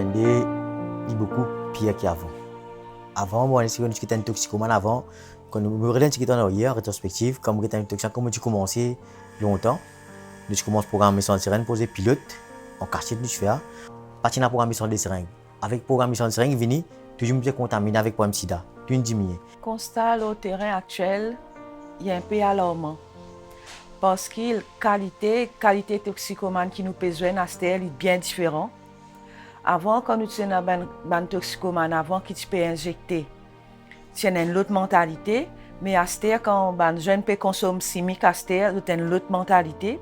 CND est beaucoup pire qu'avant. Avant, moi, si on était un toxicomane avant, quand nous me regardons en arrière, en rétrospective, comme on était un toxicomane, comme tu commençais longtemps, tu commences à programmer sur une sirène, poser pilote, en quartier de l'UFA, partir dans la programmation des seringues. Avec la programmation des seringues, venu toujours me contaminé avec le sida, tout diminué. Constat au terrain actuel, il est un peu alarmant. Parce que la qualité toxicomane qui nous besoin est bien différente. Avant, quand nous étions dans un toxicomane, avant qu'il peut injecter, c'est une autre mentalité. Mais à quand un jeune peut consommer chimique, c'est une autre mentalité.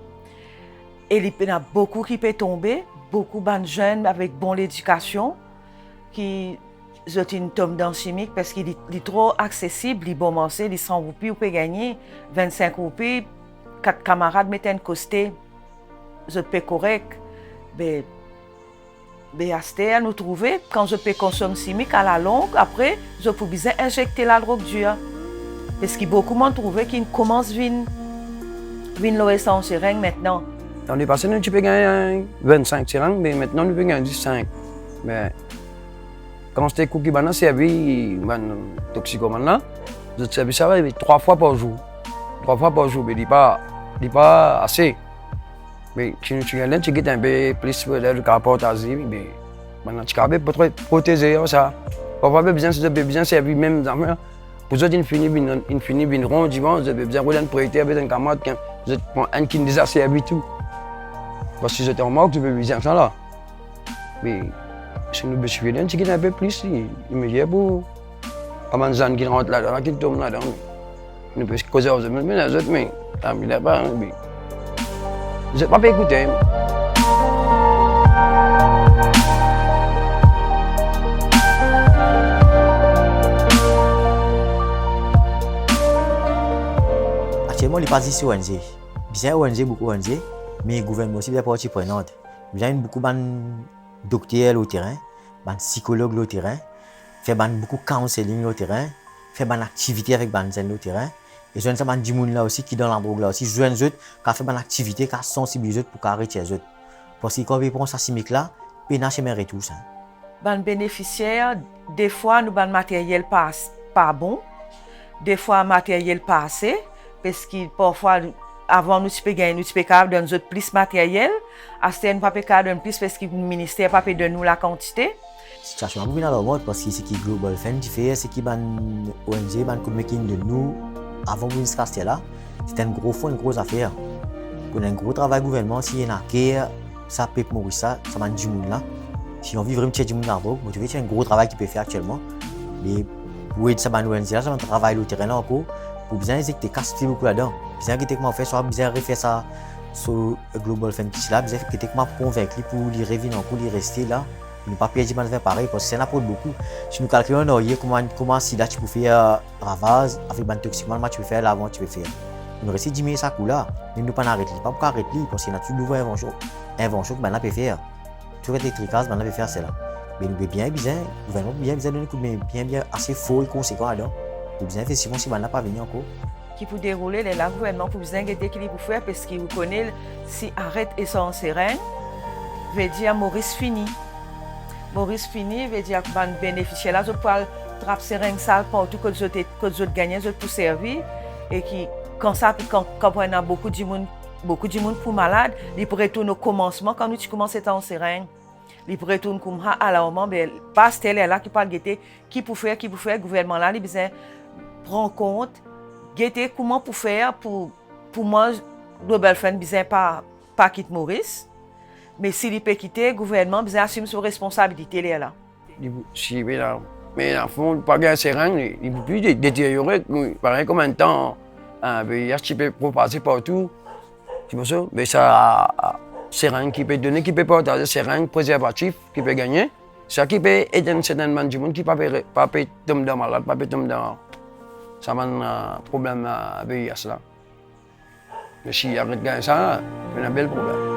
Et il y a beaucoup qui peuvent tomber, beaucoup de jeunes avec bonne éducation qui tombent dans le chimique parce qu'il est trop accessible, il est bon manger, il 100 roupies, vous pouvez gagner 25 roupies, 4 camarades mettent un costé, je peux correct. Mais à ce nous trouver, quand je peux consommer chimique à la longue, après, je peux bien injecter la drogue dure. Parce que beaucoup m'ont trouvé qu'ils commencent à venir l'OS en seringue maintenant. Dans les passés, tu peux gagner 25 seringues, mais maintenant, tu peux gagner 5. Mais quand j'étais cookie bana servi toxicomane là, je servis ça 3 fois par jour. 3 fois par jour, mais il n'est pas assez. Mais si tu regardes, tu as un peu plus de rapport à ça, mais maintenant tu peux protéger ça. Parfois, besoin servir même dans le pour ça, il finit une ronde, ils vont besoin de prêter avec un camarade qui nous a servi tout. Parce que j'étais en manque, tu peux bien ça là. Mais si nous besoin, tu un peu plus, il me dit pour comment les gens qui rentrent là-dedans, qui tombent là-dedans. Nous pouvons causer aux autres, mais les autres, mais il n'a pas. Je n'ai pas écouté. Actuellement, il n'est pas ici ONG. Bien ONG, beaucoup ONG, mais le gouvernement aussi est partie prenante. Il y a beaucoup de docteurs au terrain, de psychologues au terrain, fait beaucoup de counseling au terrain, fait des activités avec des jeunes au terrain. Et je sais des gens là aussi qui dans la drogue là aussi, jeunes autres qui fait des activités, qui sensibilisent pour arrêter les autres. Parce que quand ils prennent ça chimique là, ils n'ont jamais tout ça. Les bénéficiaires, des fois, nous avons matériel pas bon, des fois matériel pas assez, parce que parfois avant nous sommes capables de donner plus de matériel, à ce nous pas capable de donner plus parce que le ministère pas de nous la quantité. La situation est bien alarmante parce que c'est qui Global Fund qui fait, c'est qui ban ONG, ban communiquing de nous avant de ce là, c'est un gros fonds, une grosse affaire. On a un gros travail gouvernement, si y a un ça peut mourir ça va du monde là. Si on vit vraiment du monde là, c'est un gros travail qui peut faire actuellement. Mais pour aider ça ban ONG là, ça va travailler le terrain là encore. Pour bien injecter casser beaucoup là-dedans. Bien que comment faire, soit bien refaire ça sur Global Fund là, bien que comment convaincre pour les revenir pour les rester là, pour ne pas perdre mal faire pareil parce que ça n'apporte beaucoup. Si nous calculons comment si là tu peux faire ravage avec ban toxicomane, tu peux faire l'avant, tu peux faire. Nous rester diminuer ça coup là, mais nous pas arrêter, pas pour arrêter parce qu'il y a une nouvelle invention que ben là peut faire. Tu vois des tricases, ben là peut faire celle là. Mais nous bien gouvernement bien donner un coup de bien assez fort et conséquent là-dedans. Pour bien faire si ben là pas venir encore. Qui pour dérouler le gouvernement pour bien aider qu'il pour faire parce qu'il vous connaît si arrête et sans seringue veut dire Maurice fini. Maurice fini veut dire que ban bénéficiaire là je peux trap seringue sale partout que je gagner je pour servir et qui quand on a beaucoup de monde pour malade, il pourrait retourner au commencement quand nous commençons en seringue. Il pourrait retourner comme ça à l'armement mais pas tel là qui parle guetter qui pour faire gouvernement là il besoin prendre compte guetter comment pour faire pour moi Global Fund besoin pas quitter Maurice mais s'il peut quitter gouvernement besoin assumer ses responsabilités là. Si mais dans fond pas gagner seringue il peut plus détériorer pareil comme un temps il qui peut passer partout tu vois ça mais ça seringue qui peut donner qui peut partager seringue préservatif qui peut gagner ça qui peut aider un certain nombre de monde qui pas tomber dans malade pas tomber dans ça a un problème avec ça. Mais si arrête de gagner ça, c'est un bel problème.